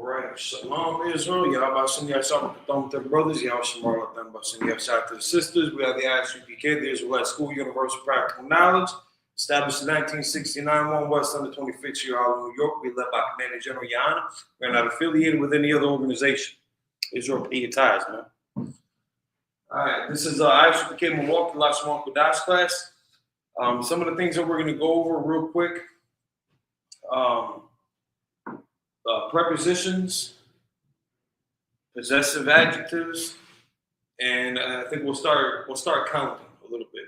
right. Shalom, Israel. Y'all send y'all to the brothers. Y'all shamar send y'all shout to the sisters. We are the Isupk, the Israelite School Universal Practical Knowledge. Established in 1969, 1 West under 25th Street, Harlem, New York. We led by Commander General Yana. We're not affiliated with any other organization. Israel pay your ties, man. All right, this is Isupk Milwaukee Lashwan Kudash class. Some of the things that we're going to go over real quick. Prepositions, possessive adjectives, and I think we'll start counting a little bit.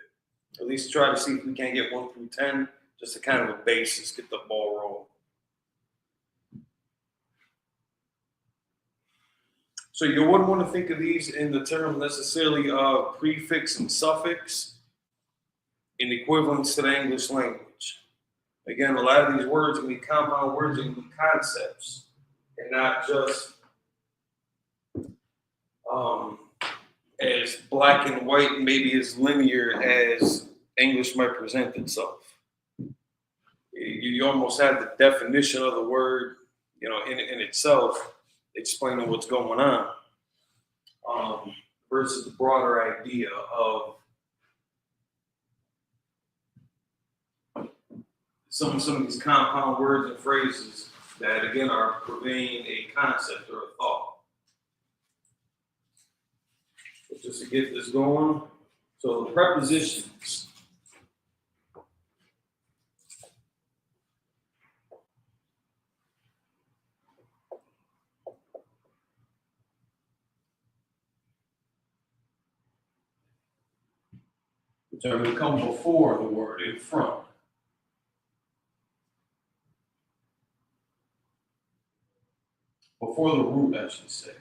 At least try to see if we can get 1 through 10, just to kind of a basis, get the ball rolling. So you wouldn't want to think of these in the term necessarily of prefix and suffix in equivalence to the English language. Again, a lot of these words can be compound words and concepts, and not just as black and white, maybe as linear as English might present itself. You almost have the definition of the word, in itself, explaining what's going on, versus the broader idea of some of these compound words and phrases that, again, are conveying a concept or a thought. So just to get this going, so the prepositions. Which are going to come before the word, in front. Before the root, I should say.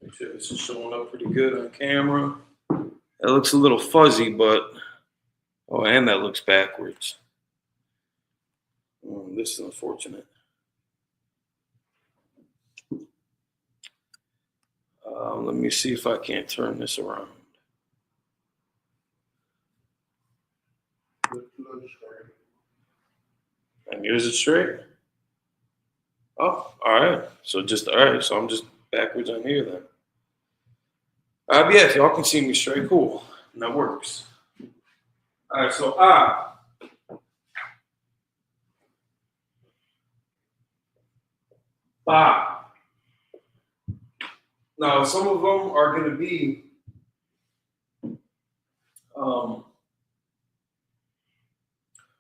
Make sure this is showing up pretty good on camera. That looks a little fuzzy, but and that looks backwards. This is unfortunate. Let me see if I can't turn this around. And yours is straight? Oh, all right. So I'm just backwards on here then. Yeah, if y'all can see me straight, cool. And that works. All right, so ba. Now, some of them are going to be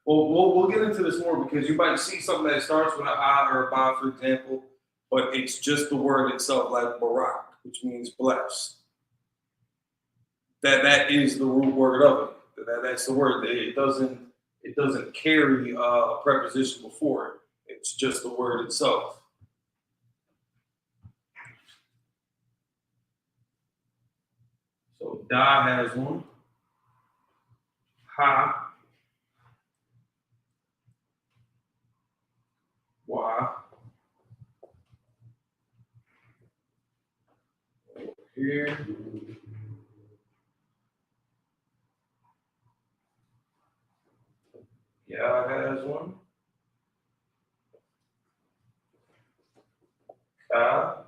we'll get into this more, because you might see something that starts with an or a ba, for example, but it's just the word itself, like barak, which means blessed. That is the root word of it. That's the word. It doesn't carry a preposition before it. It's just the word itself. So da has one. Ha. Wa. Over here. Ya has one. Ka.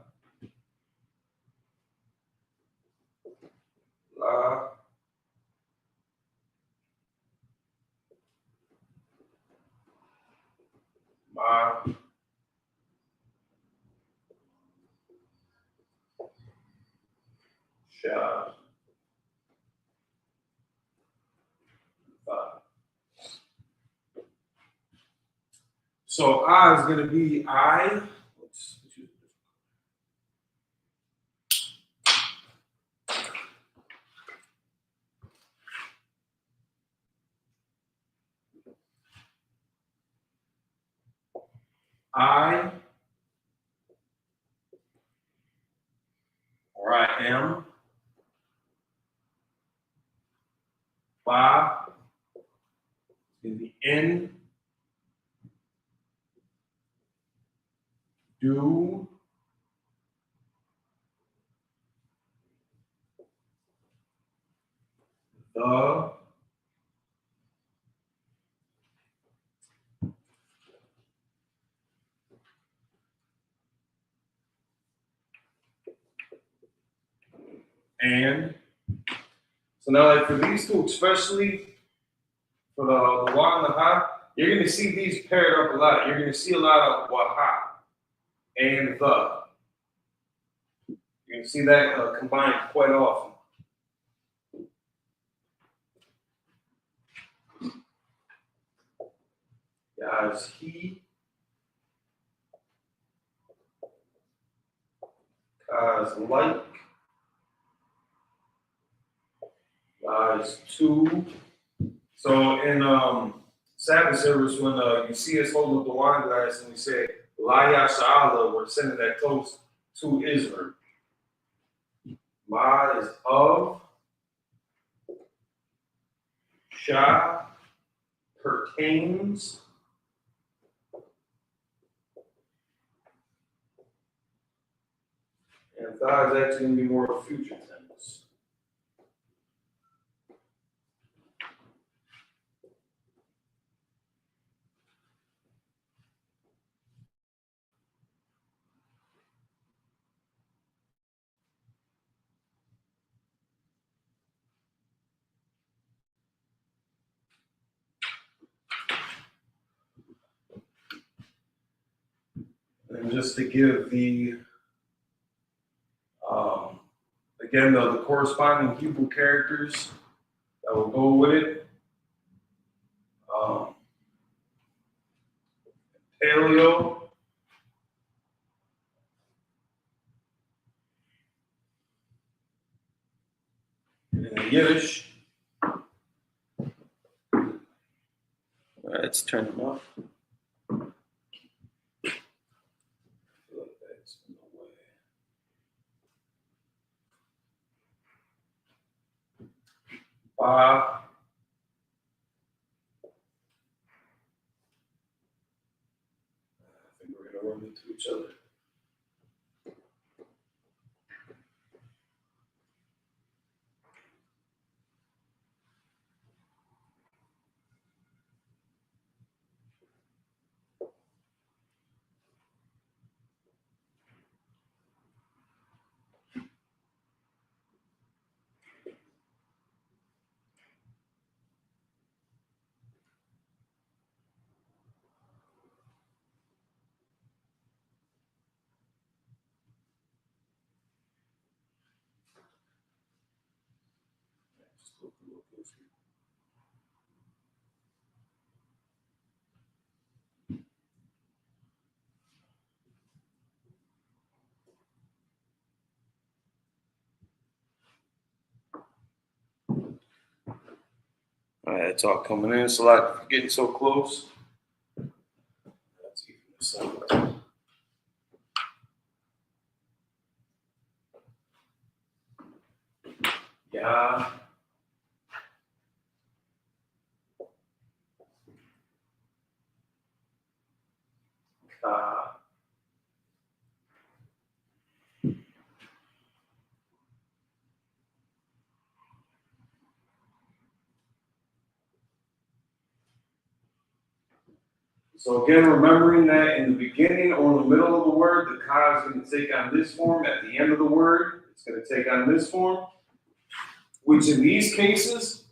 La. Ma. Sha. Fa. So I is going to be I. I, or I am. Ba, in the in. Do. the, and. So now, like for these two, especially for the wa and the ha, you're going to see these paired up a lot. You're going to see a lot of waha and the. You're going to see that combined quite often. Guys, he, guys, like, guys, two. So in Sabbath service, when you see us holding up the wine glass and we say, La Yasha'Allah, we're sending that toast to Israel. Ma is of, Shah pertains, and Tha is actually going to be more of a future tense. And just to give the, again, the corresponding Hebrew characters that will go with it. Paleo, and in Yiddish. Let's turn them off. I think we're going to run into each other. All right, it's all coming in. It's a lot getting so close. Let's even this out. Yeah. So again, remembering that in the beginning or in the middle of the word, the ka is going to take on this form. At the end of the word, it's going to take on this form, which in these cases,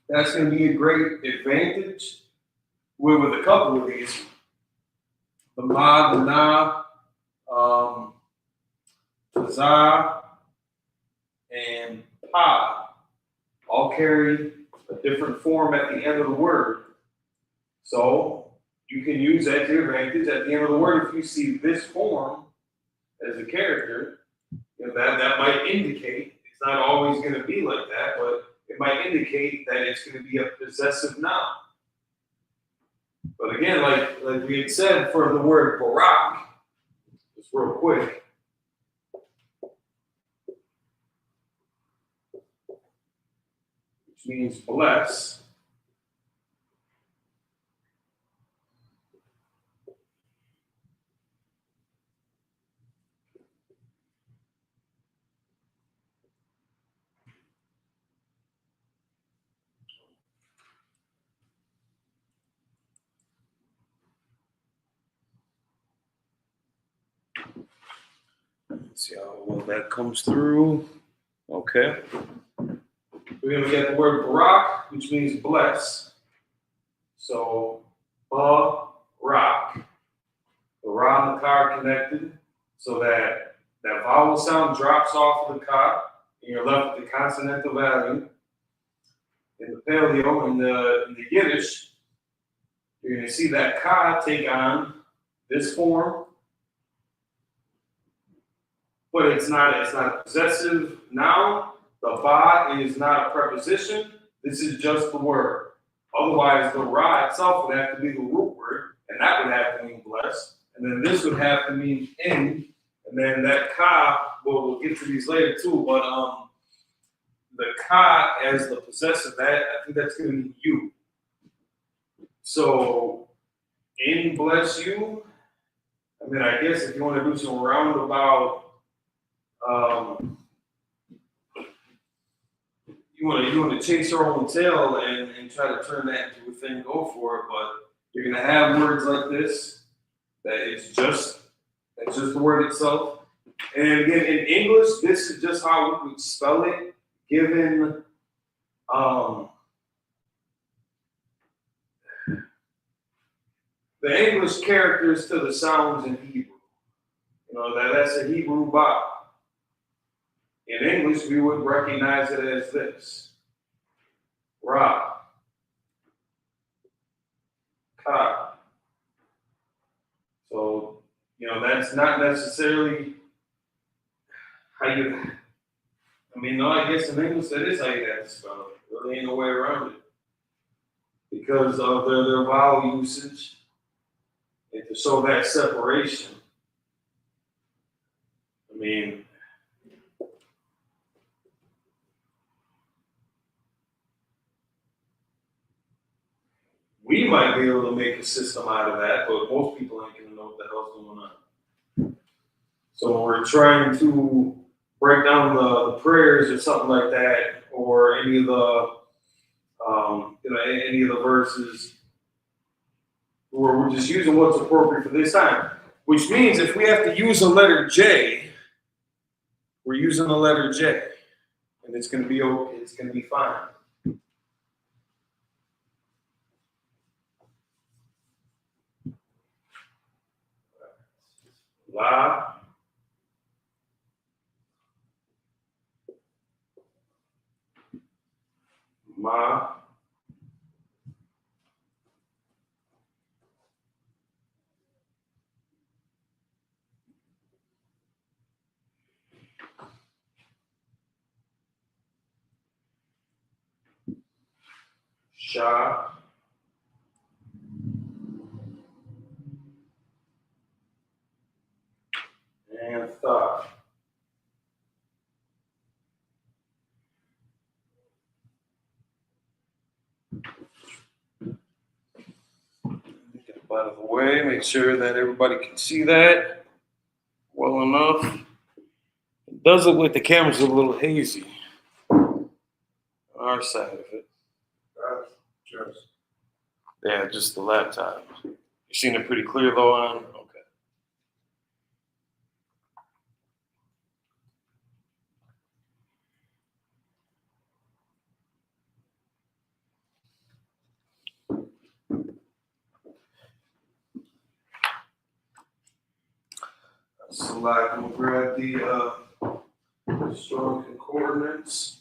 that's going to be a great advantage with a couple of these. The ma, the na, the za, and pa all carry a different form at the end of the word. So you can use that to your advantage at the end of the word. If you see this form as a character, you know, that might indicate, it's not always going to be like that, but it might indicate that it's going to be a possessive noun. But again, like we had said for the word barak, just real quick, which means bless. See how well that comes through. Okay. We're going to get the word barak, which means bless. So, barak. The ra and the ka are connected so that that vowel sound drops off of the ka, and you're left with the consonantal value. In the Paleo, in the Yiddish, you're going to see that ka take on this form, but it's not a possessive noun. The ba is not a preposition. This is just the word. Otherwise, the ra itself would have to be the root word, and that would have to mean blessed. And then this would have to mean in, and then that ka, well, we'll get to these later too, but the ka as the possessive, that I think that's going to mean you. So, in bless you, I mean, I guess if you want to do some roundabout, you want to chase your own tail and try to turn that into a thing, go for it. But you're going to have words like this that it's just the word itself. And again, in English, this is just how we would spell it, given the English characters to the sounds in Hebrew. You know, that's a Hebrew ba. In English, we would recognize it as this. Ra. Ka. So, you know, that's not necessarily how you, I mean, no, I guess in English that is how you have to spell it. There really ain't no way around it. Because of their vowel usage and to show that separation. I mean, we might be able to make a system out of that, but most people ain't gonna know what the hell's going on. So when we're trying to break down the prayers or something like that, or any of the any of the verses, where we're just using what's appropriate for this time. Which means if we have to use a letter J, we're using the letter J, and it's gonna be okay. It's gonna be fine. La. Ma. Sha. And Tha. Get it out of the way, make sure that everybody can see that well enough. It does look like the camera's a little hazy on our side of it. Yeah, just the laptop. You're seeing it pretty clear though on? Okay. So like, I'm gonna grab the strong concordance.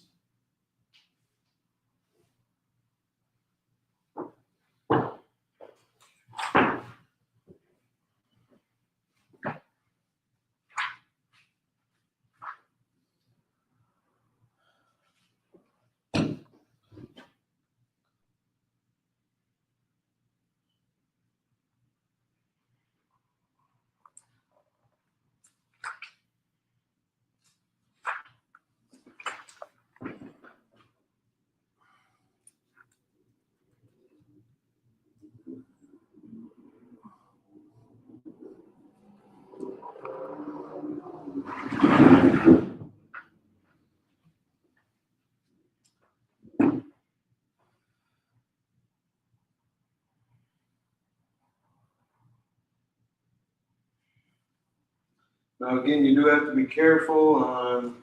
Now, again, you do have to be careful on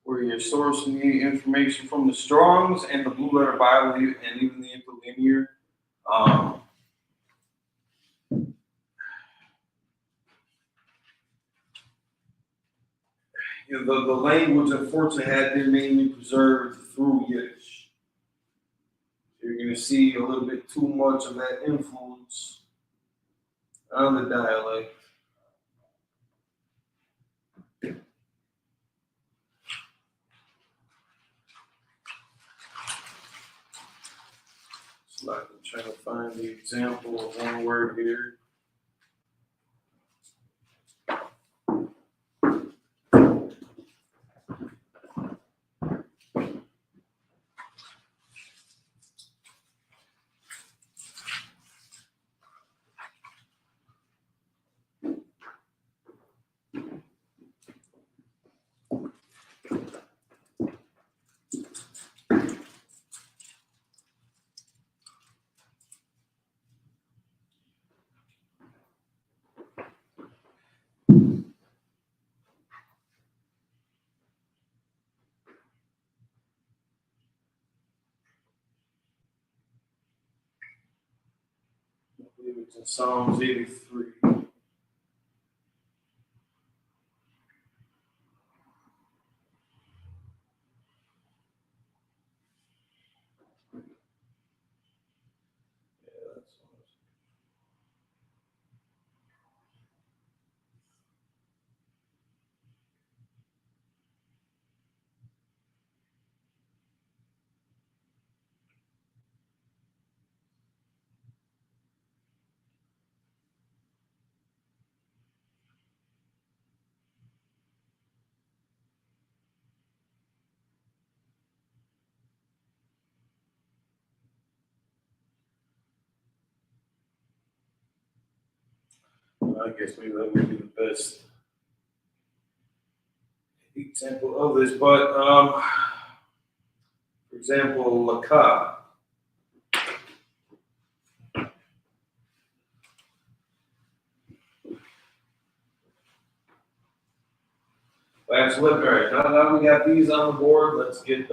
where you're sourcing the information from. The Strongs and the Blue Letter Bible, and even the Interlinear. The language, unfortunately, had been mainly preserved through Yiddish. You're going to see a little bit too much of that influence on the dialect. So I'm trying to find the example of one word here. I believe it's in Psalms 83. I guess maybe that would be the best example of this. But for example, Laka. Absolutely right. Now we got these on the board. Let's get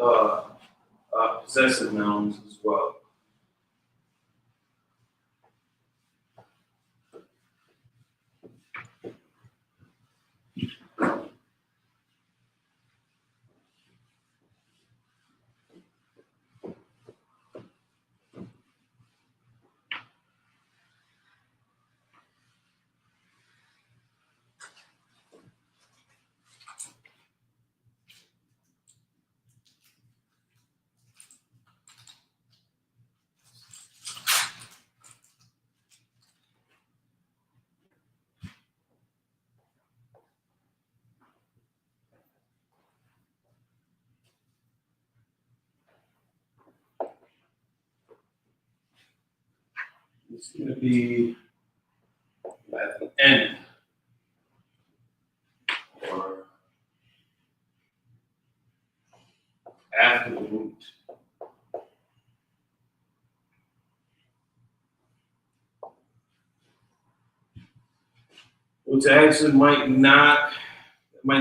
possessive nouns as well. It's going to be at the end or after the root. Which actually might not be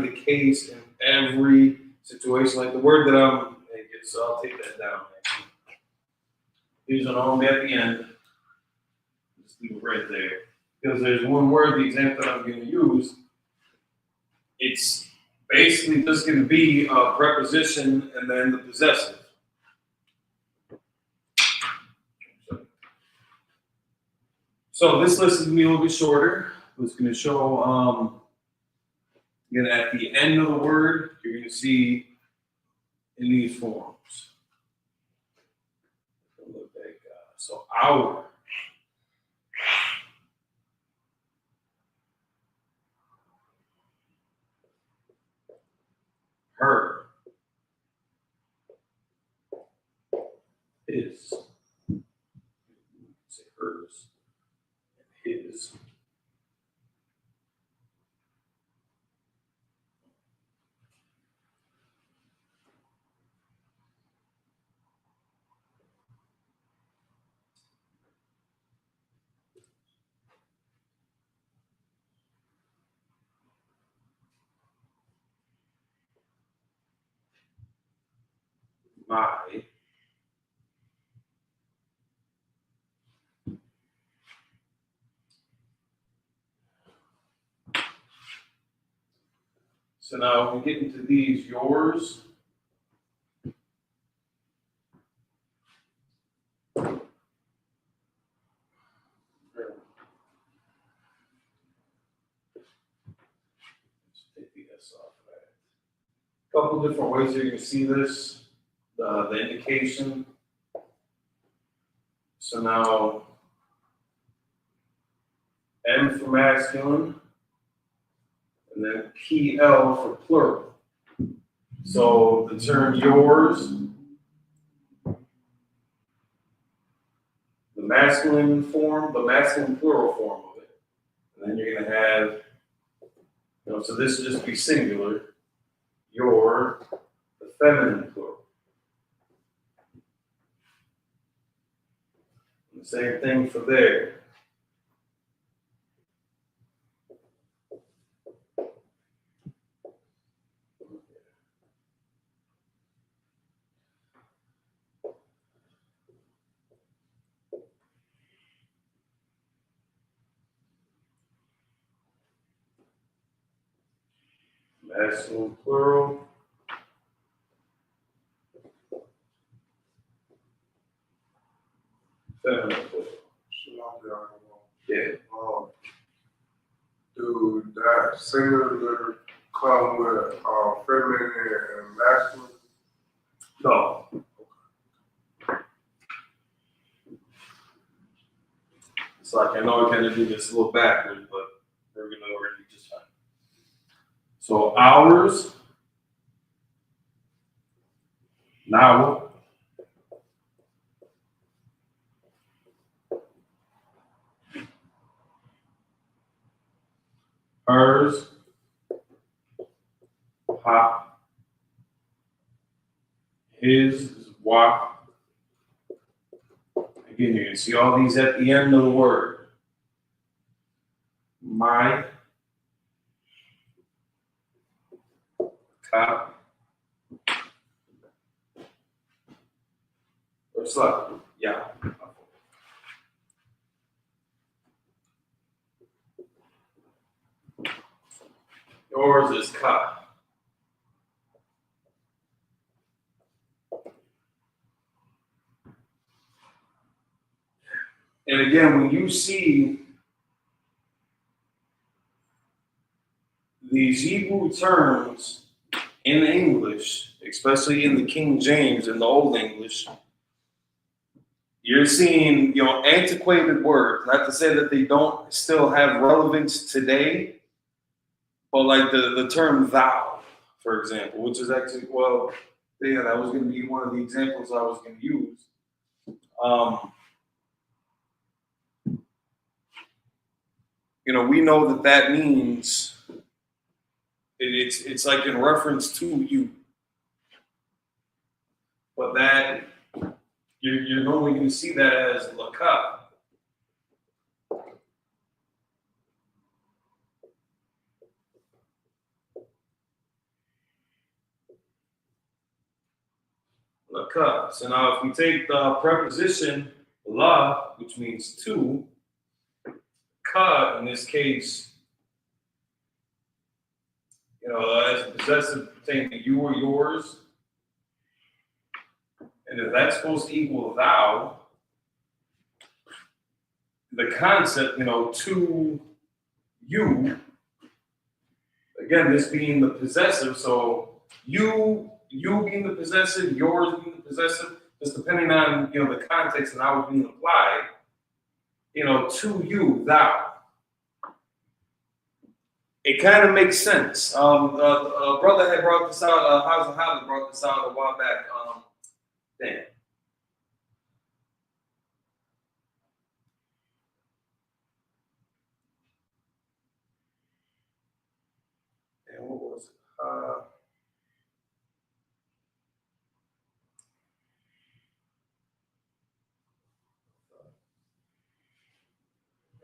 the case in every situation. Like the word that so I'll take that down. Here's an only at the end. Just leave it right there. Because there's one word, the example that I'm going to use, it's basically just going to be a preposition and then the possessive. So this list is going to be a little bit shorter. It's going to show, again, at the end of the word, you're going to see in these forms. Look back, so our. Her. His. Say hers. And his. My. So now when we get into these, yours. Take the S off of that. A couple different ways you can see this, the indication. So now, M for masculine, and then PL for plural. So the term yours, the masculine form, the masculine plural form of it. And then you're going to have, so this would just be singular. Your, the feminine plural. And the same thing for there. Masculine plural. Feminine plural. Yeah. Do that singular come with feminine and masculine? No. It's like, I know we're going to do this a little backwards, but we're going to already just fine. So ours, now, hers, ha, his is wa. Again, you can see all these at the end of the word. My, ka, or slap, yeah. Yours is ka. And again, when you see these Hebrew terms in English, especially in the King James and the Old English, you're seeing, antiquated words. Not to say that they don't still have relevance today, but like the term thou, for example, which is actually, that was going to be one of the examples I was going to use. We know that means it's like in reference to you, but that you're normally going to see that as laka. Laka. So now if we take the preposition la, which means to, ka in this case, as a possessive pertaining to you or yours, and if that's supposed to equal thou, the concept, to you, again, this being the possessive, so you being the possessive, yours being the possessive, just depending on, the context and how it's being applied, to you, thou. It kind of makes sense. A brother had brought this out, Howard brought this out a while back. Damn. And what was it?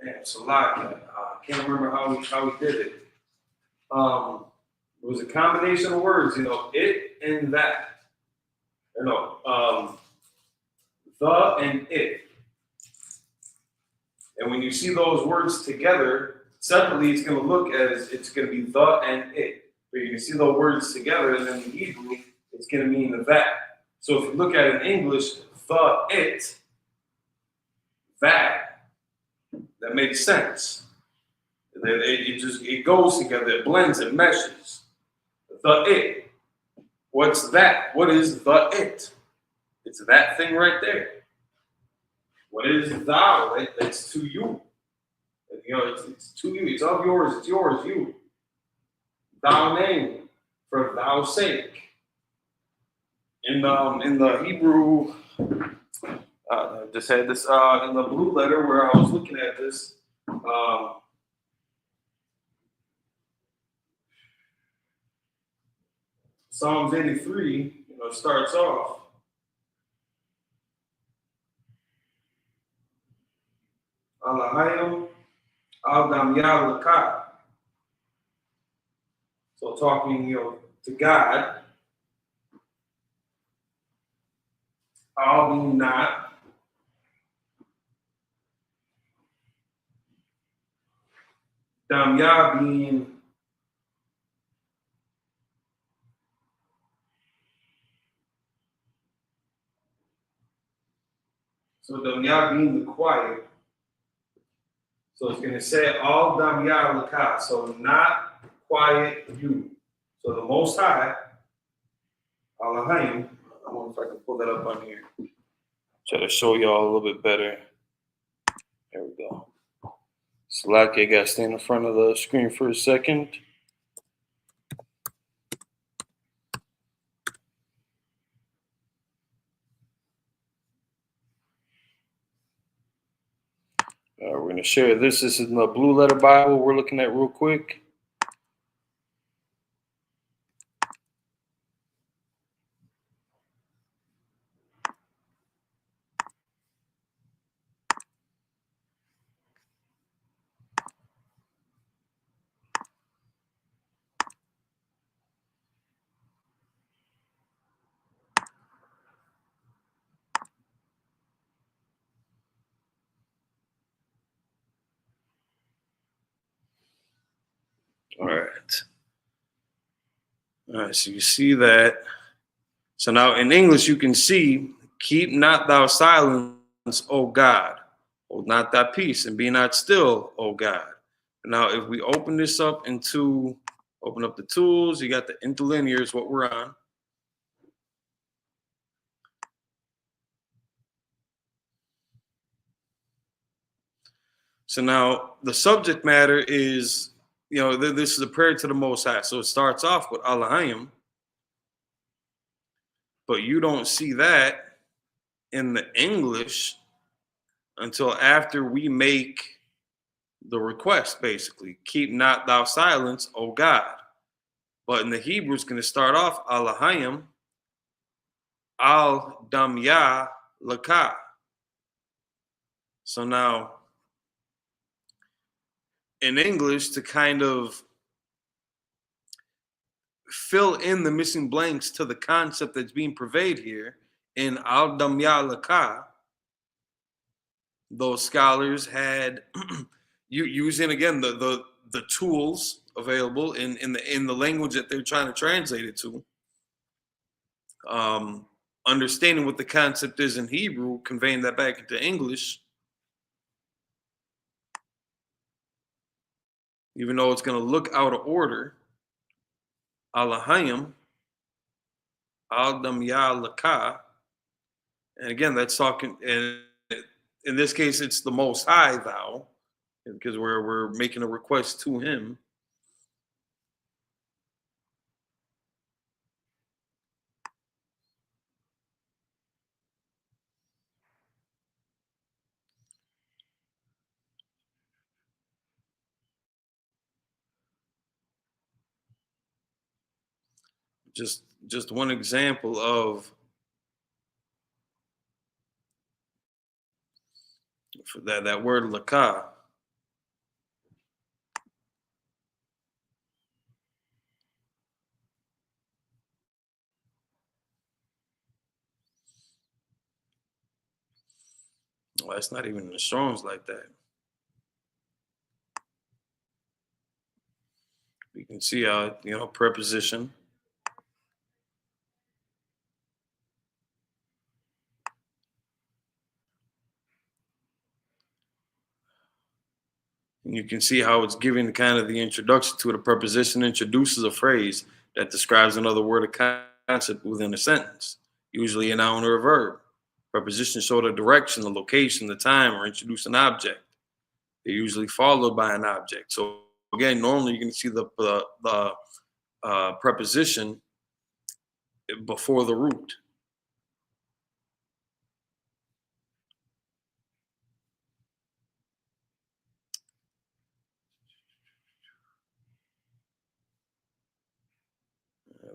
Man, it's a lot. I can't remember how we did it. It was a combination of words, it and that. No, the and it. And when you see those words together, separately, it's going to look as it's going to be the and it. But you can see those words together, and then in Hebrew, it's going to mean that. So if you look at it in English, the it, that makes sense. It goes together, it blends, it meshes. The it. What's that? What is the it? It's that thing right there. What is thou? It's to you. You know, it's to you. It's of yours. It's yours. You. Thou name, for thou sake. In the Hebrew, I just had this in the blue letter where I was looking at this. Psalms 83, starts off. Alahayim al-Dam Yah. So talking, to God. Al being not. Dam Yah being Dam Yah being the quiet. So it's going to say Al Dam Yah Laka. So not quiet you. So the Most High, Alahayim. I wonder if I can pull that up on here. Try to show y'all a little bit better. There we go. Slack, I got to stay in the front of the screen for a second. We're going to share this. This is in the Blue Letter Bible we're looking at real quick. All right, so you see that. So now in English, you can see, keep not thou silence, O God. Hold not thy peace and be not still, O God. Now, if we open this up open up the tools, you got the interlinear is what we're on. So now the subject matter is, this is a prayer to the Most High. So it starts off with Alahayim, but you don't see that in the English until after we make the request, basically. Keep not thou silence, O God. But in the Hebrew, it's going to start off Alahayim al damya laka. So now, in English, to kind of fill in the missing blanks to the concept that's being purveyed here in al damya laka, those scholars had using again the tools available in the language that they're trying to translate it to. Understanding what the concept is in Hebrew, conveying that back into English, even though it's going to look out of order. Alahayim, Al-Dam Ya Laka. And again, that's talking, and in this case, it's the Most High thou, because we're making a request to him. Just one example of for that word laka. Well, that's not even in the Strong's like that. You can see how, preposition. And you can see how it's giving kind of the introduction to it. A preposition introduces a phrase that describes another word or concept within a sentence, usually a noun or a verb. Prepositions show the direction, the location, the time, or introduce an object. They're usually followed by an object. So again, normally you can see the preposition before the root.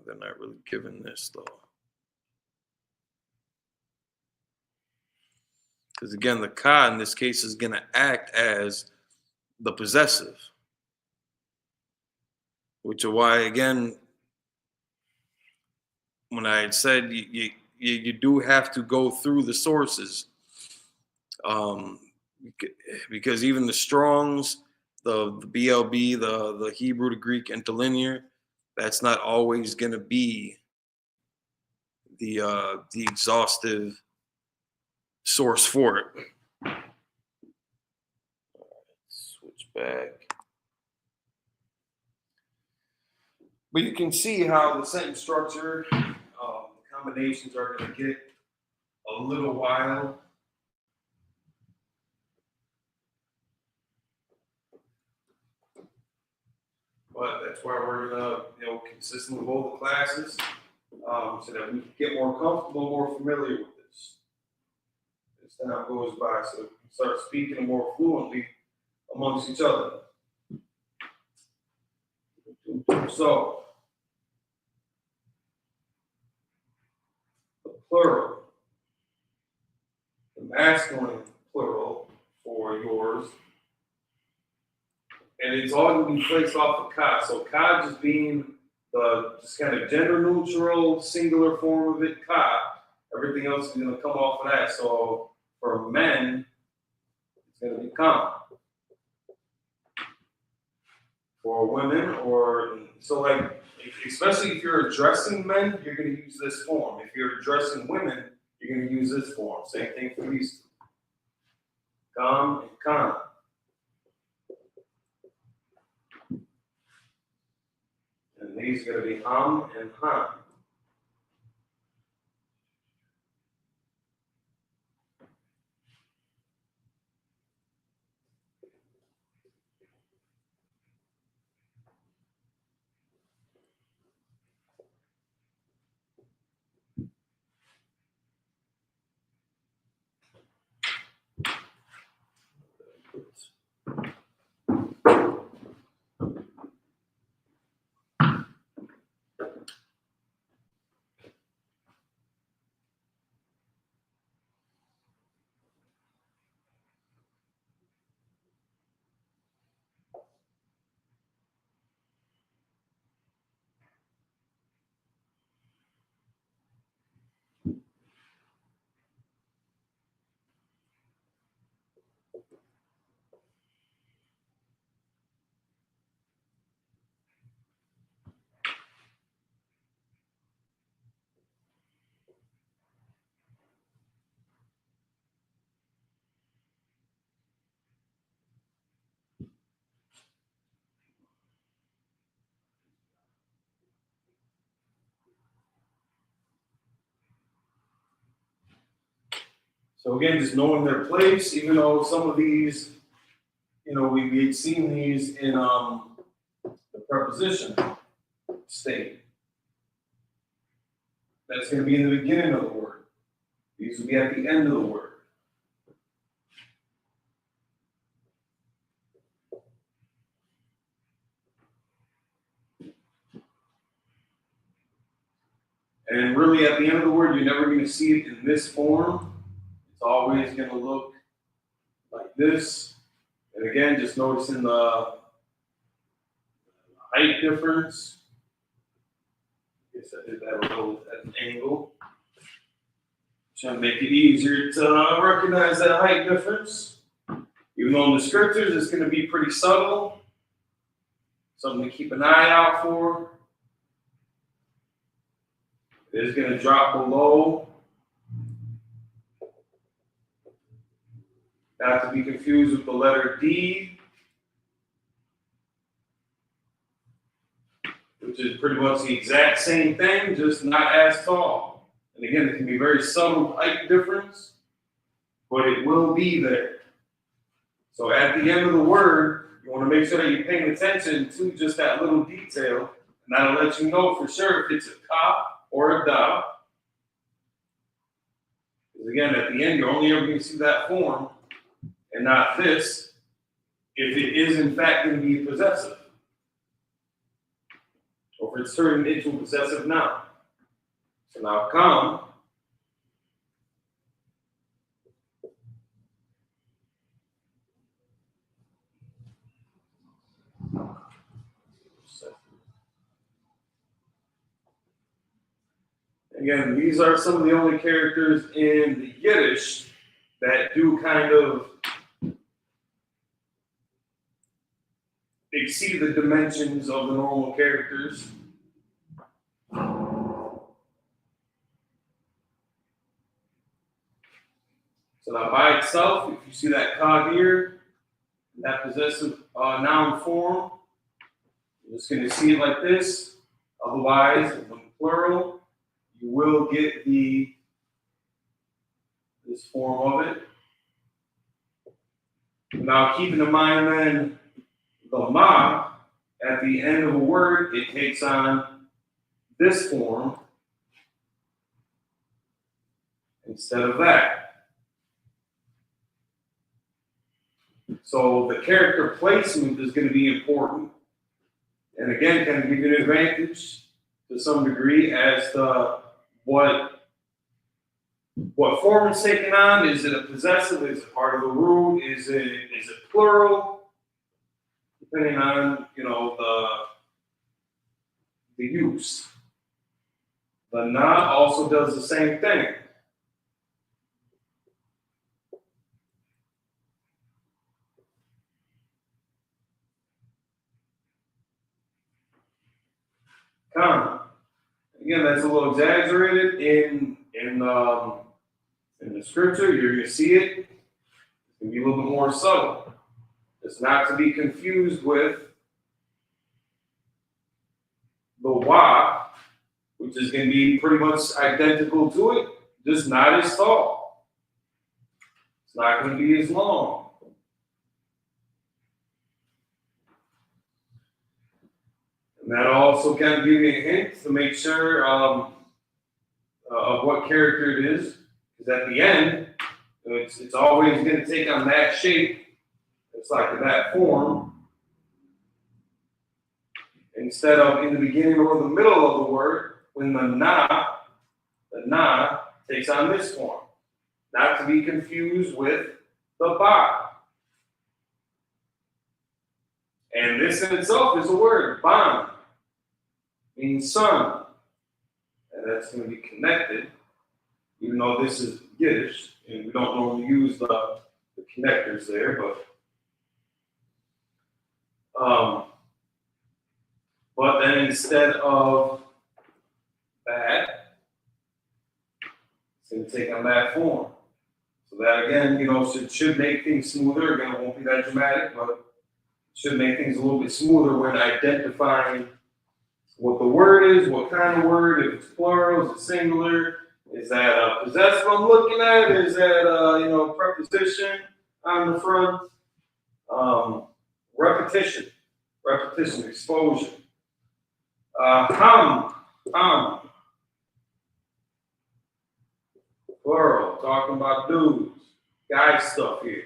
They're not really giving this though. Because again, the ka in this case is going to act as the possessive, which is why, again, when I had said you do have to go through the sources, because even the Strongs, the BLB, the Hebrew, the Greek interlinear, that's not always going to be the exhaustive source for it. Switch back. But you can see how the sentence structure, combinations are going to get a little wild. But that's why we're going to, consistently hold the classes so that we can get more comfortable, more familiar with this. As time goes by, so we can start speaking more fluently amongst each other. So, the plural, the masculine plural for yours, and it's all going to be placed off of ka. So ka just being the just kind of gender neutral singular form of it, ka. Everything else is going to come off of that. So for men, it's going to be kam. For women, or so like, especially if you're addressing men, you're going to use this form. If you're addressing women, you're going to use this form. Same thing for these two. Kam and kam. And these are going to be ham and han. So again, just knowing their place, even though some of these, we had seen these in the preposition state. That's going to be in the beginning of the word. These will be at the end of the word. And really, at the end of the word, you're never going to see it in this form. It's always going to look like this. And again, just noticing the height difference. I guess I did that a little at an angle. Trying to make it easier to recognize that height difference. Even though in the scriptures it's going to be pretty subtle, something to keep an eye out for. It is going to drop below. Not to be confused with the letter D, which is pretty much the exact same thing, just not as tall. And again, it can be very subtle height difference, but it will be there. So at the end of the word, you want to make sure that you're paying attention to just that little detail, and that'll let you know for sure if it's a ka or a da. Because again, at the end, you're only ever going to see that form and not this if it is in fact going to be possessive. Or if it's turned into a possessive noun. So now come. Again, these are some of the only characters in the Yiddish that do kind of exceed the dimensions of the normal characters. So now by itself, if you see that ka here, that possessive noun form, you're just going to see it like this. Otherwise, when plural, you will get this form of it. Now keeping in mind then the ma at the end of a word, it takes on this form instead of that. So the character placement is going to be important. And again, kind of give you an advantage to some degree as to what form it's taken on. Is it a possessive? Is it part of the root? Is it plural? Depending on the use. The na also does the same thing. Come. Again, that's a little exaggerated in the scripture. You're going to see it. It's going to be a little bit more subtle. It's not to be confused with the wa, which is going to be pretty much identical to it, just not as tall. It's not going to be as long. And that'll also kind of give you a hint to make sure of what character it is. Because at the end, it's always going to take on that shape. It's like that form. Instead of in the beginning or the middle of the word, when the na takes on this form. Not to be confused with the ba. And this in itself is a word, ban, means son. And that's going to be connected, even though this is Yiddish, and we don't normally use the connectors there, but then instead of that, it's going to take on that form. So that again, should make things smoother. Again, it won't be that dramatic, but it should make things a little bit smoother when identifying what the word is, what kind of word, if it's plural, is it singular, is that possessive I'm looking at, is that preposition on the front, repetition, exposure. Plural, talking about dudes, guy stuff here.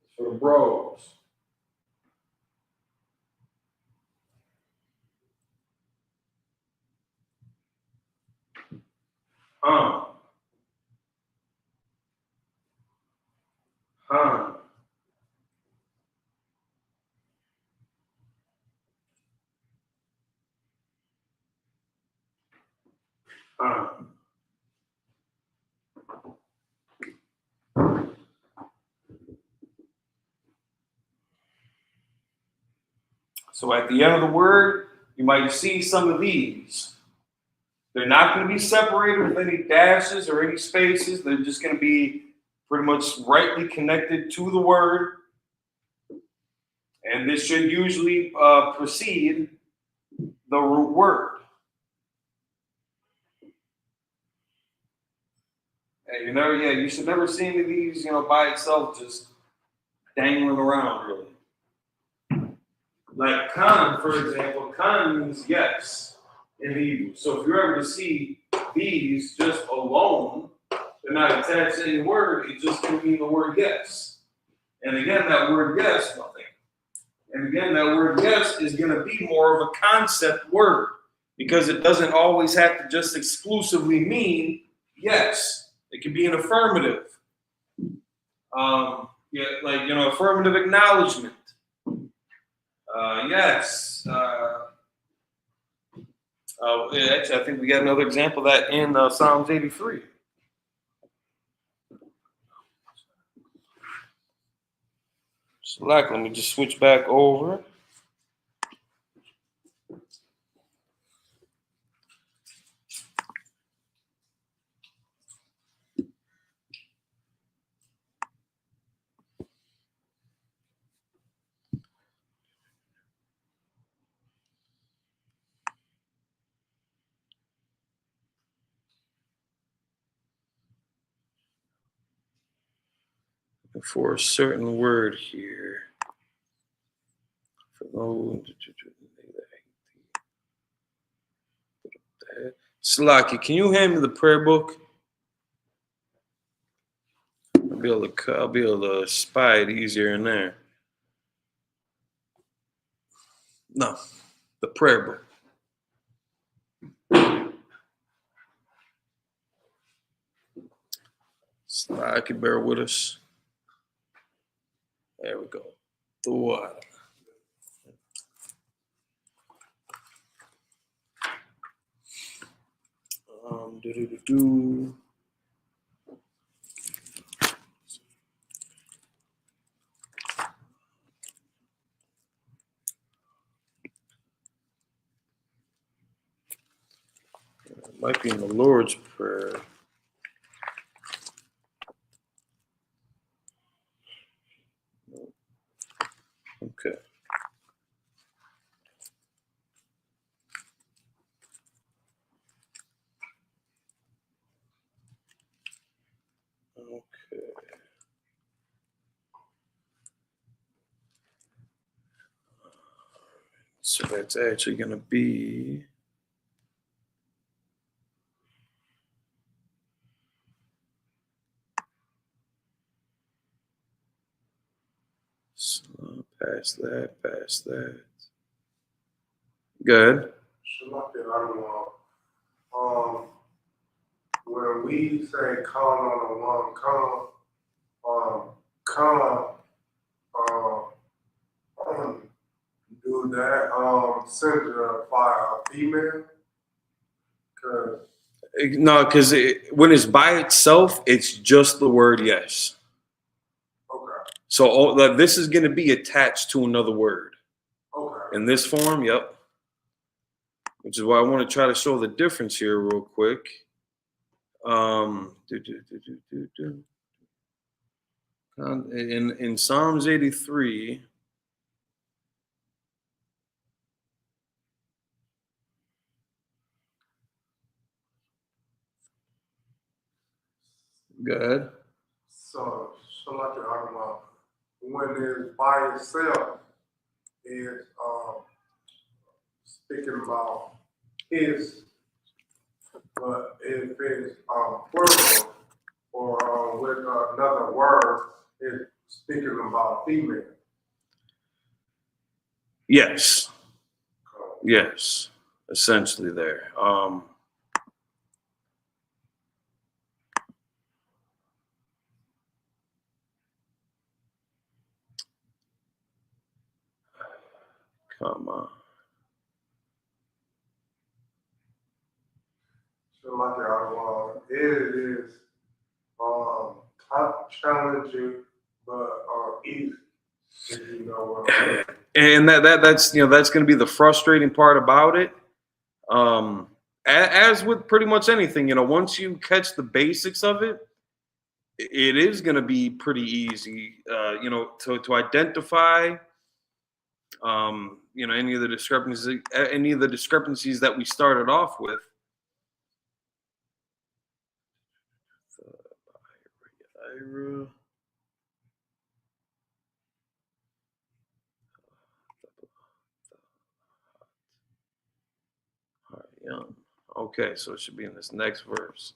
It's for the bros. Han. So at the end of the word, you might see some of these. They're not going to be separated with any dashes or any spaces. They're just going to be pretty much rightly connected to the word. And this should usually precede the root word. And you should never see any of these, by itself, just dangling around, really. Like kan, for example, kan means yes in Hebrew. So if you're ever to see these just alone, they're not attached to any word, it just can mean the word yes. And again, that word yes, nothing. And again, that word yes is going to be more of a concept word because it doesn't always have to just exclusively mean yes. It can be an affirmative. Affirmative acknowledgement. Yes. Actually, I think we got another example of that in Psalms 83. So, let me just switch back over. For a certain word here. Slaki, can you hand me the prayer book? I'll be able to spy it easier in there. No, the prayer book. Slaki, bear with us. There we go. The water. It might be in the Lord's Prayer. Okay. Okay. So that's actually going to be past that. Good. When we say con on the one, do that signify a female? No, because when it's by itself, it's just the word yes. Okay. So this is going to be attached to another word. Okay. In this form, yep. Which is why I want to try to show the difference here real quick. In Psalms 83, go ahead. So like when it's by itself, is speaking about his, but if it's plural or with another word, it's speaking about female. Yes. Yes. Essentially there. Come on. So like it is challenging, but easy. If you know what I'm saying. And that's that's going to be the frustrating part about it. As with pretty much anything, once you catch the basics of it, it is going to be pretty easy, to identify, any of the discrepancies that we started off with. Okay, so it should be in this next verse,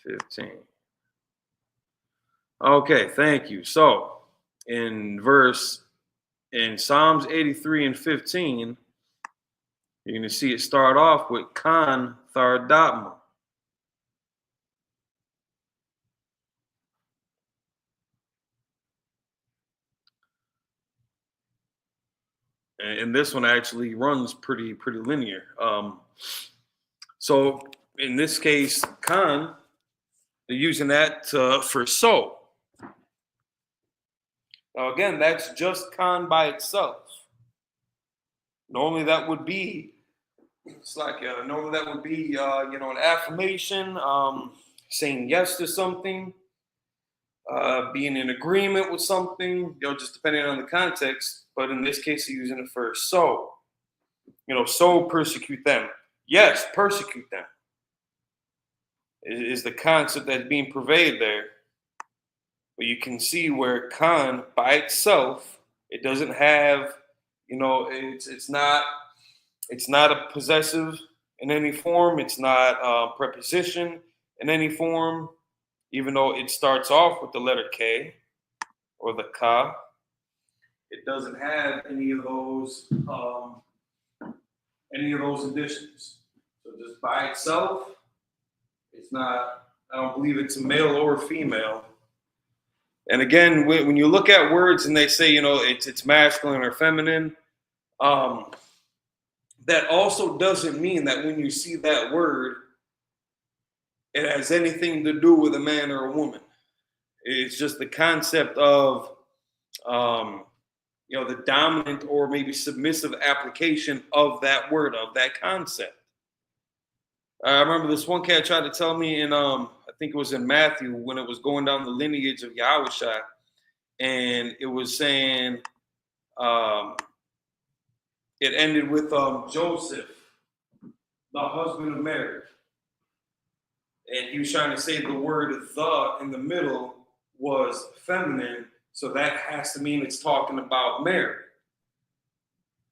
15. Okay, thank you. So in Psalms 83 and 15, you're going to see it start off with Kan Thardapma. And this one actually runs pretty linear. So in this case, Kan, they're using that for so. Now again, that's just Kan by itself. Normally that would be, an affirmation, saying yes to something, being in agreement with something, just depending on the context. But in this case, he's using it for so. So persecute them. Yes, persecute them is the concept that's being purveyed there. But you can see where Kan by itself, it doesn't have, it's not a possessive in any form. It's not a preposition in any form, even though it starts off with the letter K or the Ka. It doesn't have any of those additions. So just by itself, it's not. I don't believe it's a male or female. And again, when you look at words and they say, it's masculine or feminine, that also doesn't mean that when you see that word, it has anything to do with a man or a woman. It's just the concept of, the dominant or maybe submissive application of that word, of that concept. I remember this one cat tried to tell me in, I think it was in Matthew, when it was going down the lineage of Yahushua, and it was saying it ended with Joseph, the husband of Mary. And he was trying to say the word the in the middle was feminine, so that has to mean it's talking about Mary.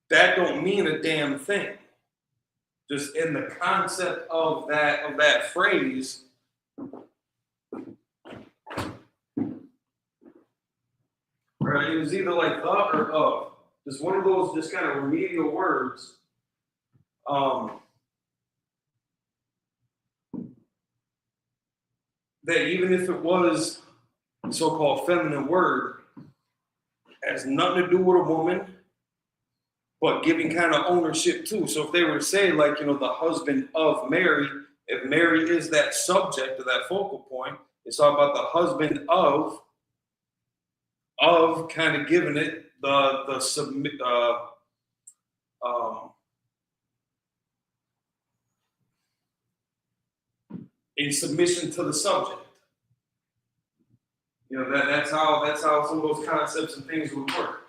That don't mean a damn thing. Just in the concept of that phrase, right? It was either like the or of. Just one of those just kind of remedial words. That even if it was a so-called feminine word, has nothing to do with a woman, but giving kind of ownership too. So if they were to say, like, the husband of Mary, if Mary is that subject or that focal point, it's all about the husband of kind of giving it in submission to the subject. That's how some of those concepts and things would work.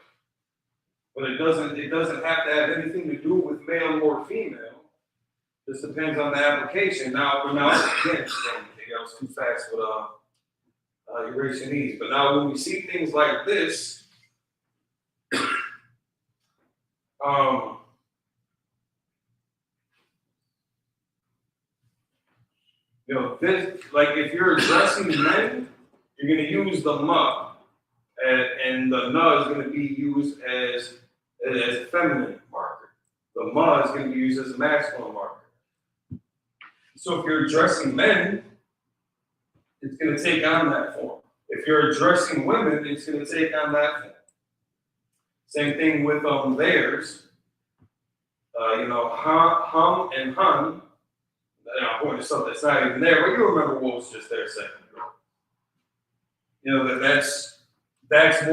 But it doesn't have to have anything to do with male or female. This depends on the application. Now again, I was too fast with erasing these. But now when we see things like this, this, like if you're addressing men, you're going to use the ma, and the na is going to be used as a feminine marker. The ma is going to be used as a masculine marker. So if you're addressing men, it's going to take on that form. If you're addressing women, it's going to take on that form. Same thing with theirs. Hum and hun. I'm pointing to something that's not even there, but you remember what was just there a second ago. that's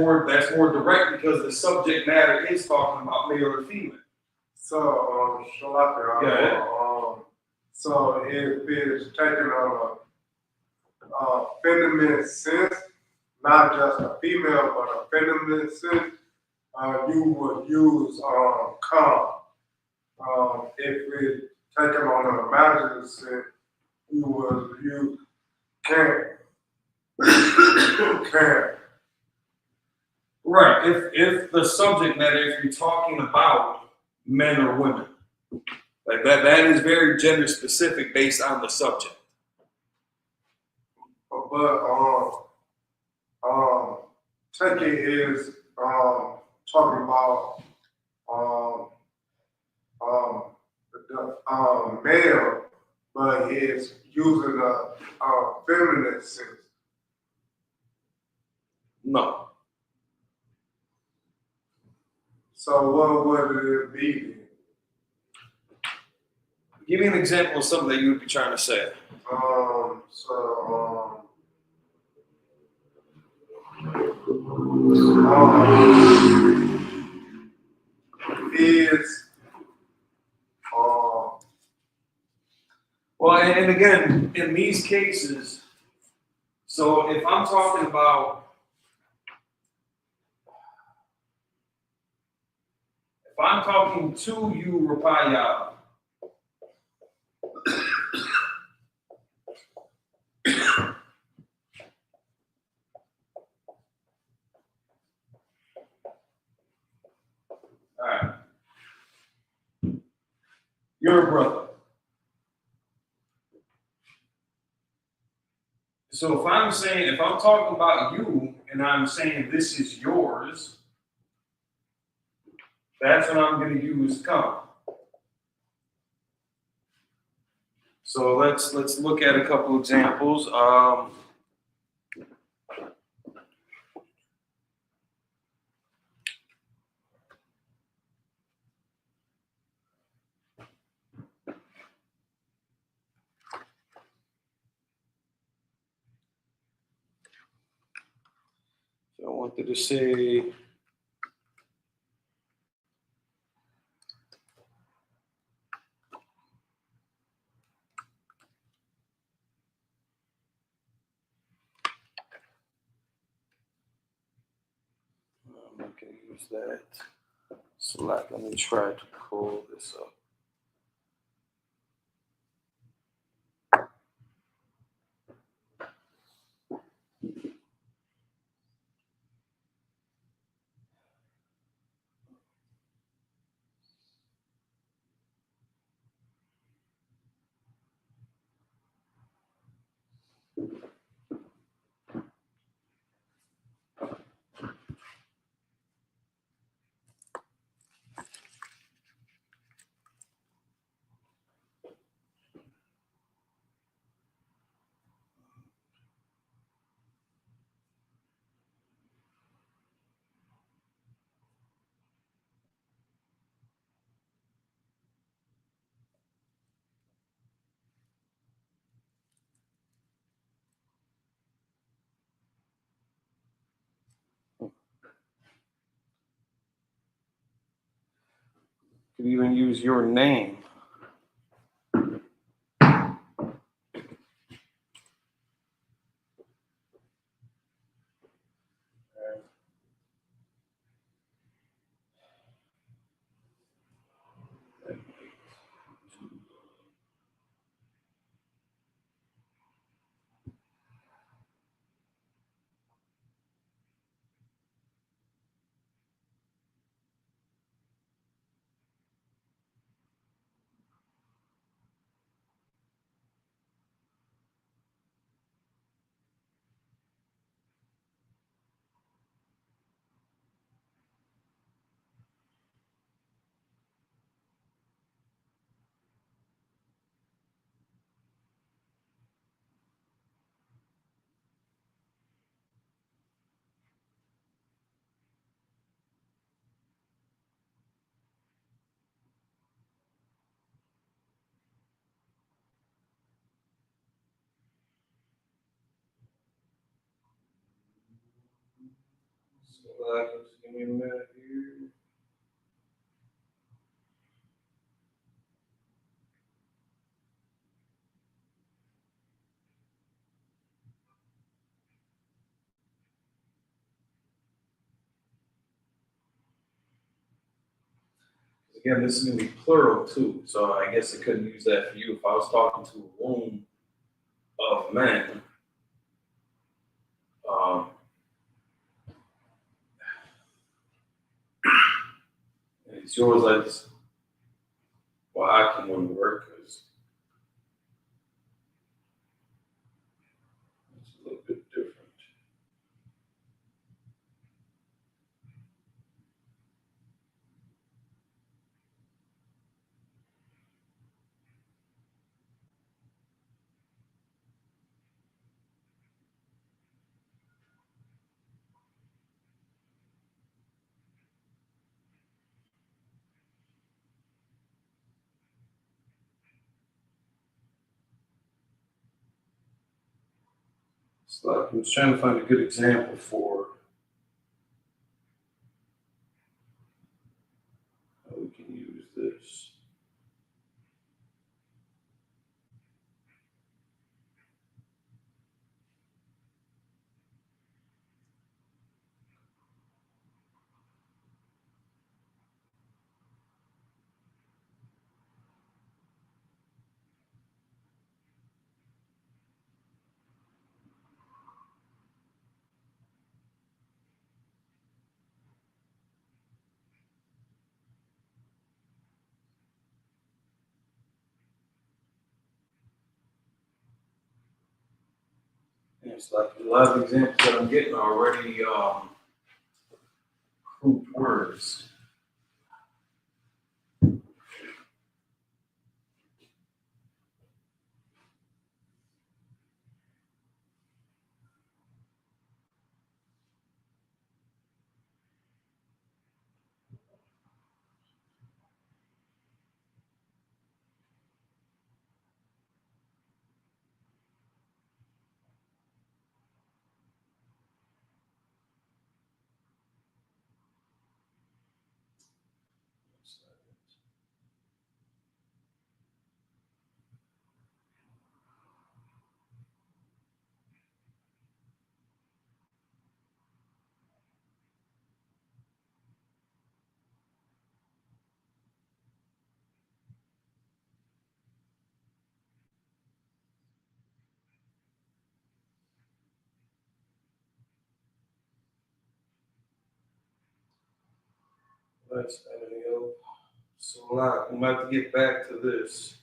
more direct because the subject matter is talking about male or female. So, Shalaka, Yeah. so if it's taken on a feminine sense, not just a female, but a feminine sense, you would use calm. If it's taken on a masculine sense, you would use can. Can. Right. If the subject matter, if you're talking about men or women, like that is very gender specific based on the subject. But take it is talking about the male, but it's using a feminine sense. No. So what would it be then? Give me an example of something that you would be trying to say. Is Well, and again, in these cases, so if I'm talking to you, Rapaya, all right, you're a brother. So if I'm talking about you and I'm saying this is yours, that's when I'm going to use come. So let's look at a couple examples. So I wanted to say. I'm not going to use that. Select. Let me try to pull this up. You could even use your name. Just give me a minute here. Again, this is gonna be plural too, so I guess I couldn't use that for you. If I was talking to a room of men, and it's yours like this. Well, I can win work because it's a little bit different. It's like I was trying to find a good example for how we can use this. And it's like a lot of examples that I'm getting already grouped words. That's MILW. So a lot. I'm about to get back to this.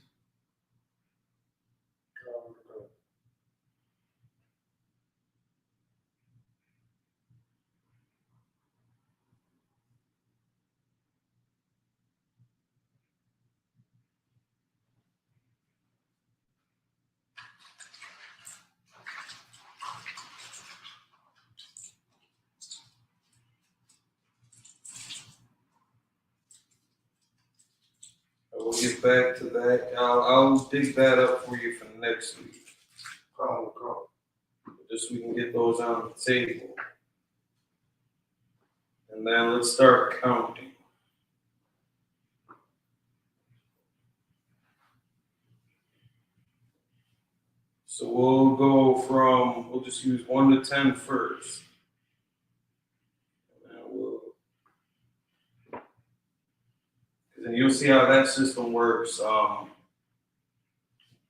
We'll get back to that. I'll dig that up for you for next week. Just so we can get those on the table. And then let's start counting. So we'll just use 1 to 10 first. And then you'll see how that system works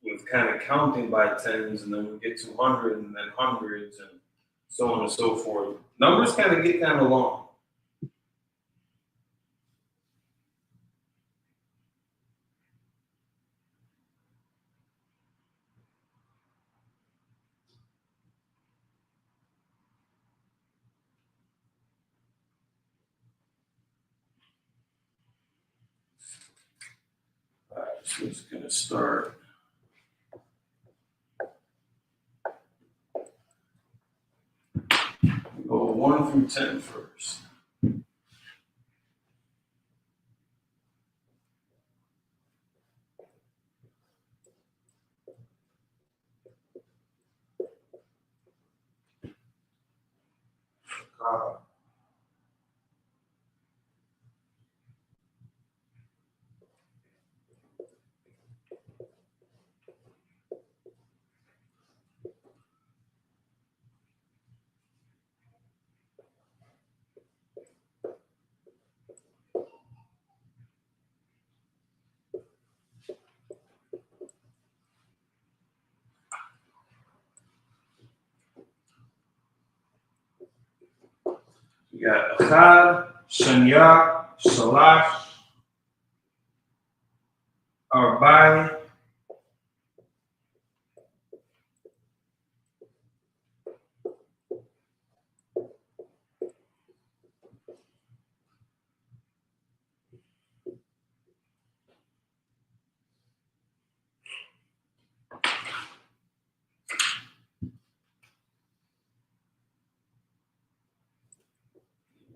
with kind of counting by tens, and then we get to 100 and then hundreds and so on and so forth. Numbers kind of get kind of long. All right, so it's going to start. Go 1 through 10 first. got Achad, Shanya, Shalash, Arbai,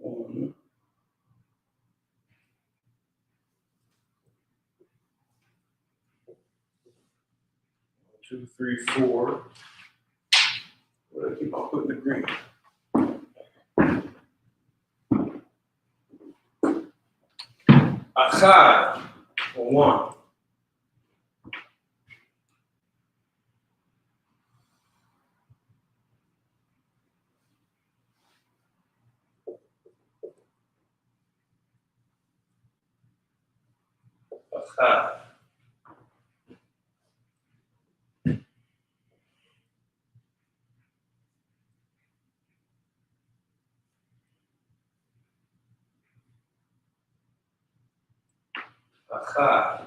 One, 2, 3, 4. Where did I keep on putting the green? Achad for 1. Achad. Achad.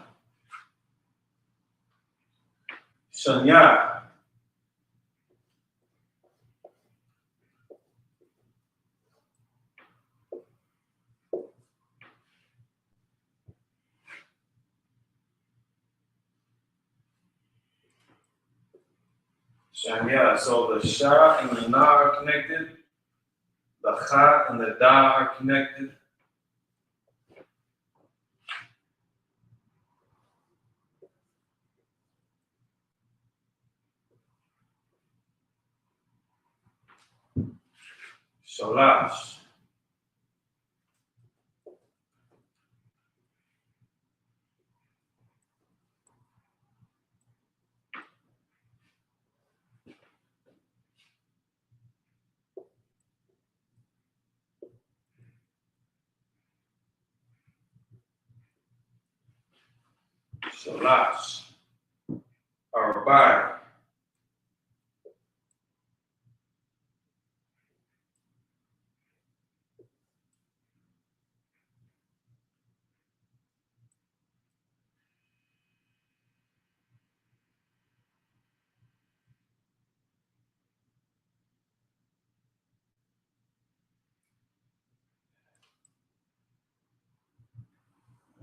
Shanya. Shanya. So the Sha and the Na are connected. The Cha and the Da are connected. Shalash. Shalash. Arbai.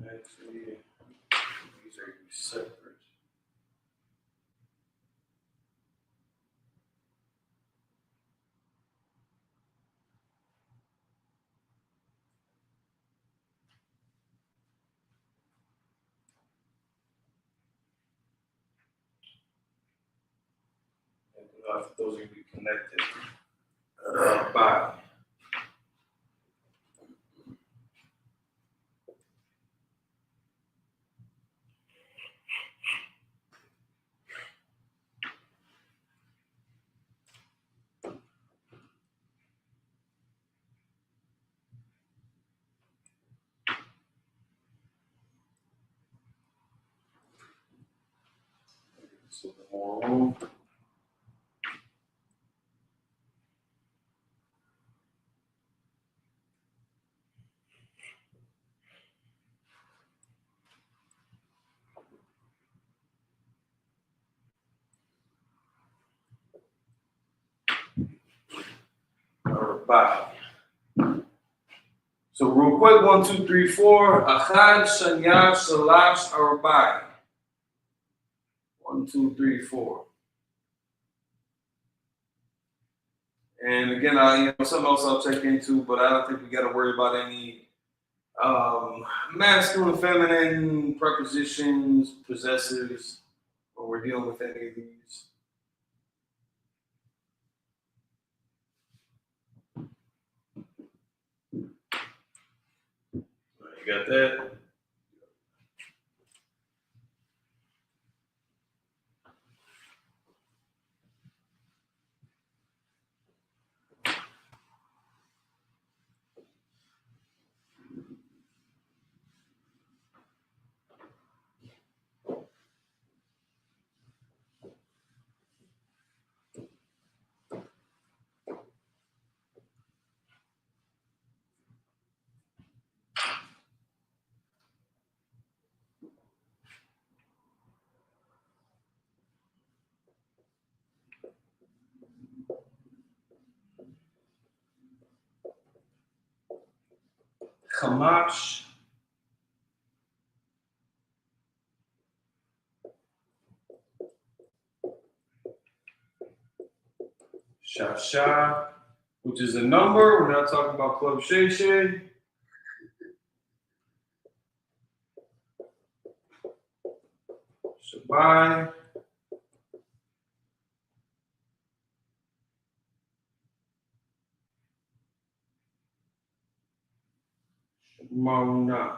Actually, these are separate. Those are going to be connected. Arbai. So the more room. Arbai. So real quick, 1, 2, 3, 4. Achad, Shanya, Shalash, Arbai. 1, 2, 3, 4. And again, something else I'll check into, but I don't think we got to worry about any masculine, feminine prepositions, possessives when we're dealing with any of these. You got that? Kamash. Shasha, which is a number. We're not talking about Club Shay Shay. Shabai. Mauna.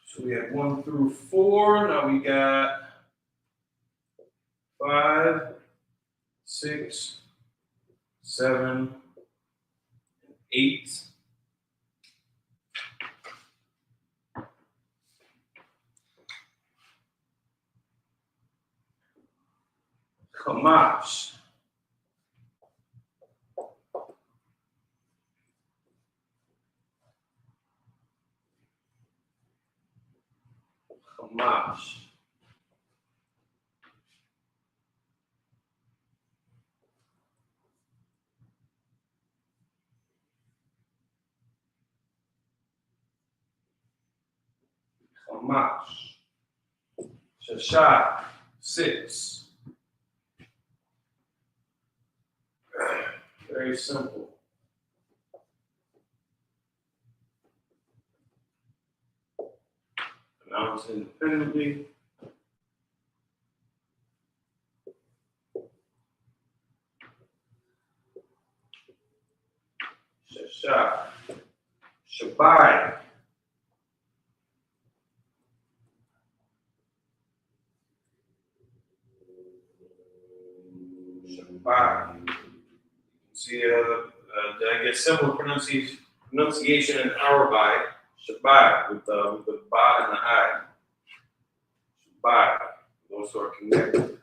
So we have 1 through 4. Now we got 5, 6, 7, 8. Kamash. Kamash. Kamash. Shashai. 6. Very simple. Pronounce independently. Shashai. Shabai. Shabai. See, I guess similar pronunciation in Arabic. Shabai with the ba and the I. Shabai. Those are connected.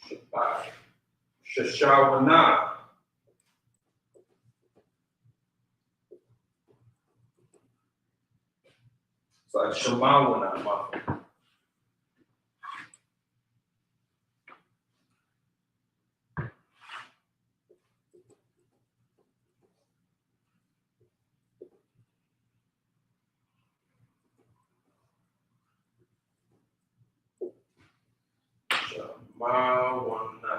Shabai. Shashawana. It's like Shemawana, my. Shemawana.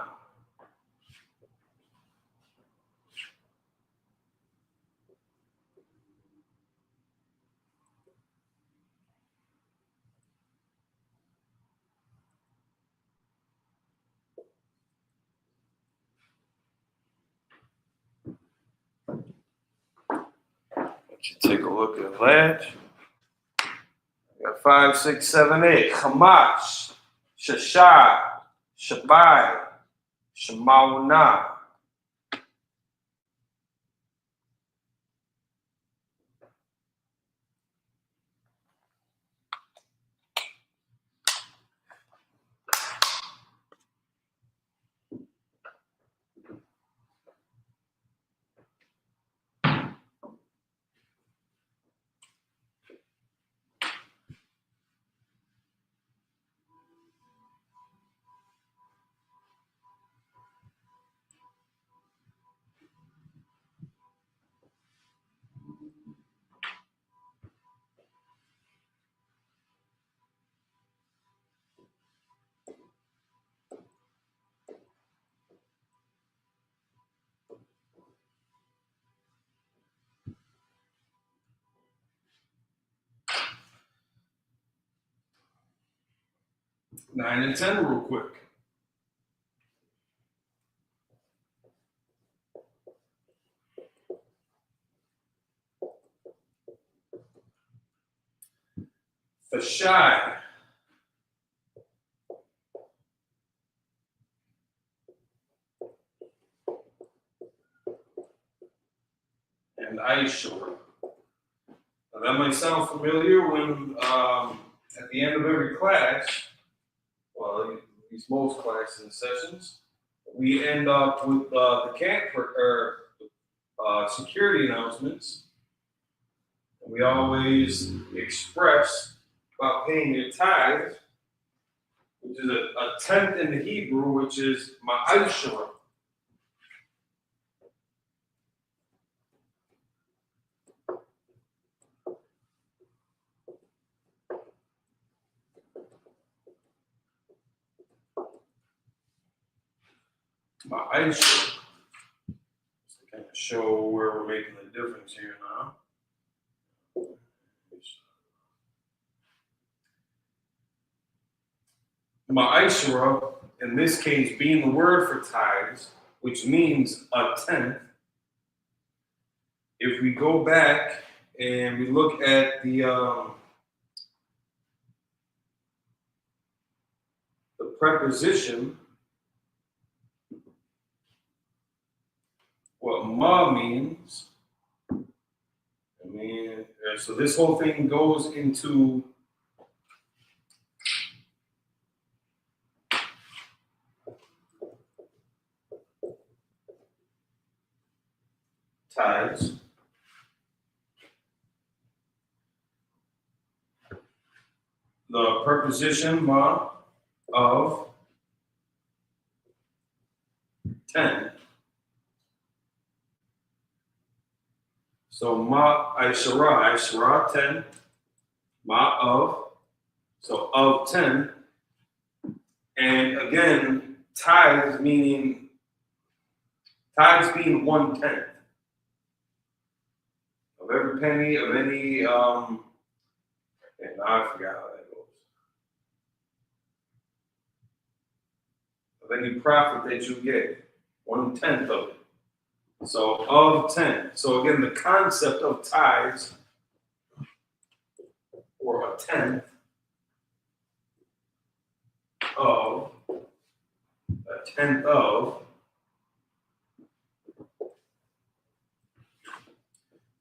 Let you take a look at that. We got 5, 6, 7, 8. Hamash, Shashai, Shabai, Shemawana. 9 and 10 real quick. For shy. And Isupk. Now that might sound familiar when at the end of every class, well, at least most classes and sessions, we end up with the security announcements. And we always express about paying your tithe, which is a tenth in the Hebrew, which is ma'ashra. Ma'ashra. To kind of show where we're making the difference here now. Ma'ashra, in this case, being the word for tithes, which means a tenth. If we go back and we look at the preposition, what ma means, so this whole thing goes into tithes. The preposition ma of 10. So ma Ishara 10, ma of, so of 10. And again, tithes being 1/10 of every penny of any and I forgot how that goes. Of any profit that you get, 1/10 of it. So of 10. So again, the concept of tithes, or a tenth of,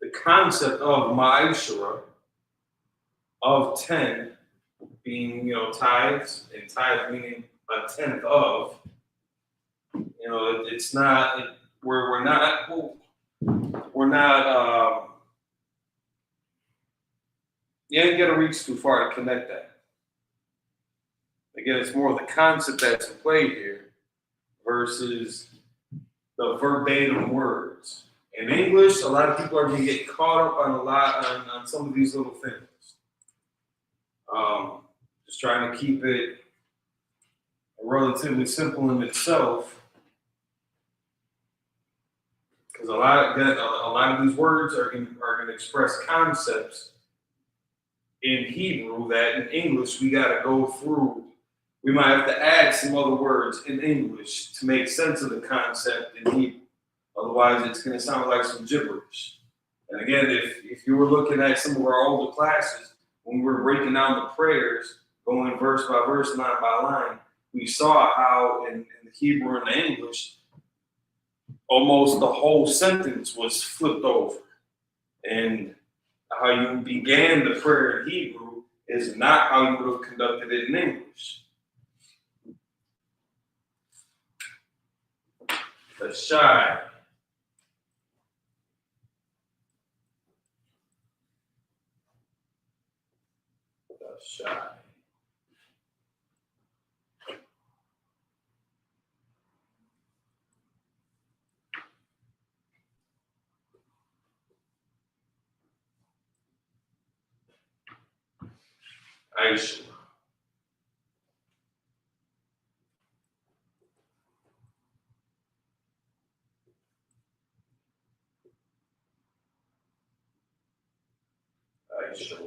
the concept of ma'ashra of 10 being, tithes, and tithes meaning a tenth of, it's not, we're not, you ain't got to reach too far to connect that. Again, it's more the concept that's in play here versus the verbatim words. In English, a lot of people are going to get caught up on some of these little things. Just trying to keep it relatively simple in itself, because a lot of these words are going to express concepts in Hebrew that in English we got to go through. We might have to add some other words in English to make sense of the concept in Hebrew. Otherwise, it's going to sound like some gibberish. And again, if you were looking at some of our older classes, when we were breaking down the prayers, going verse by verse, line by line, we saw how in the Hebrew and the English, almost the whole sentence was flipped over. And how you began the prayer in Hebrew is not how you would have conducted it in English. The shy. The shy. Aisha. Aisha.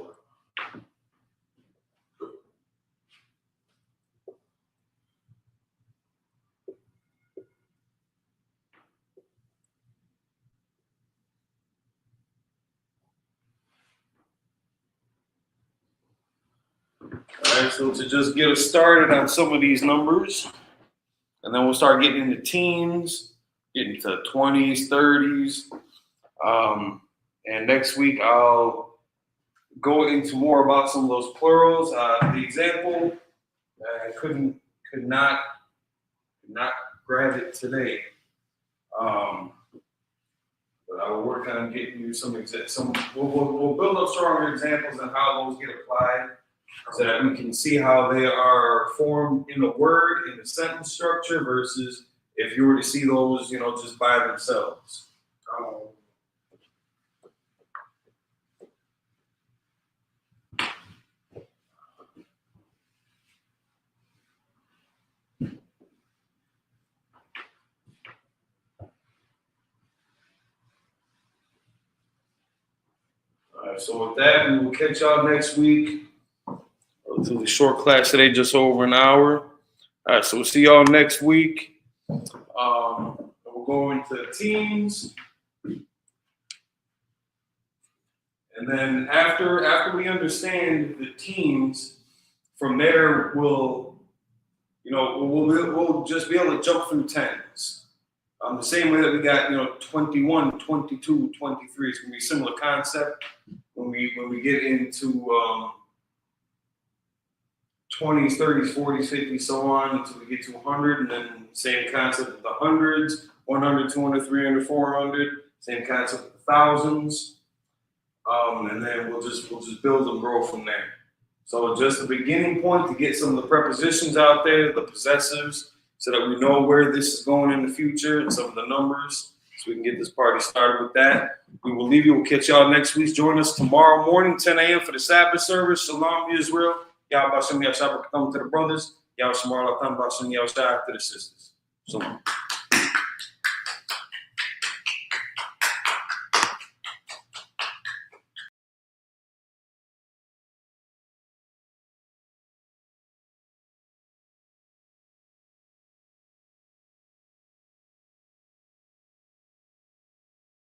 All right, so to just get us started on some of these numbers, and then we'll start getting into teens, getting to 20s, 30s. And next week I'll go into more about some of those plurals. The example, I could not grab it today. But I will work on getting you some we'll build up stronger examples on how those get applied so that we can see how they are formed in a word, in a sentence structure versus if you were to see those, just by themselves. All right, so with that, we will catch y'all next week. Relatively short class today, just over an hour. All right, so we'll see y'all next week. We'll go into teams. And then after we understand the teams, from there we'll just be able to jump through tens. The same way that we got 21, 22, 23. It's gonna be a similar concept when we get into 20s, 30s, 40s, 50s, so on until we get to 100, and then same concept with the hundreds, 100, 200, 300, 400. Same concept with the thousands. And then we'll just build and grow from there. So just a beginning point to get some of the prepositions out there, the possessives, so that we know where this is going in the future and some of the numbers, so we can get this party started with that. We will leave you. We'll catch y'all next week. Join us tomorrow morning, 10 a.m. for the Sabbath service. Shalom, Israel. Yahweh Shem Yahshua to the brothers. Yahweh Shem Yahshua to the sisters. Shalom.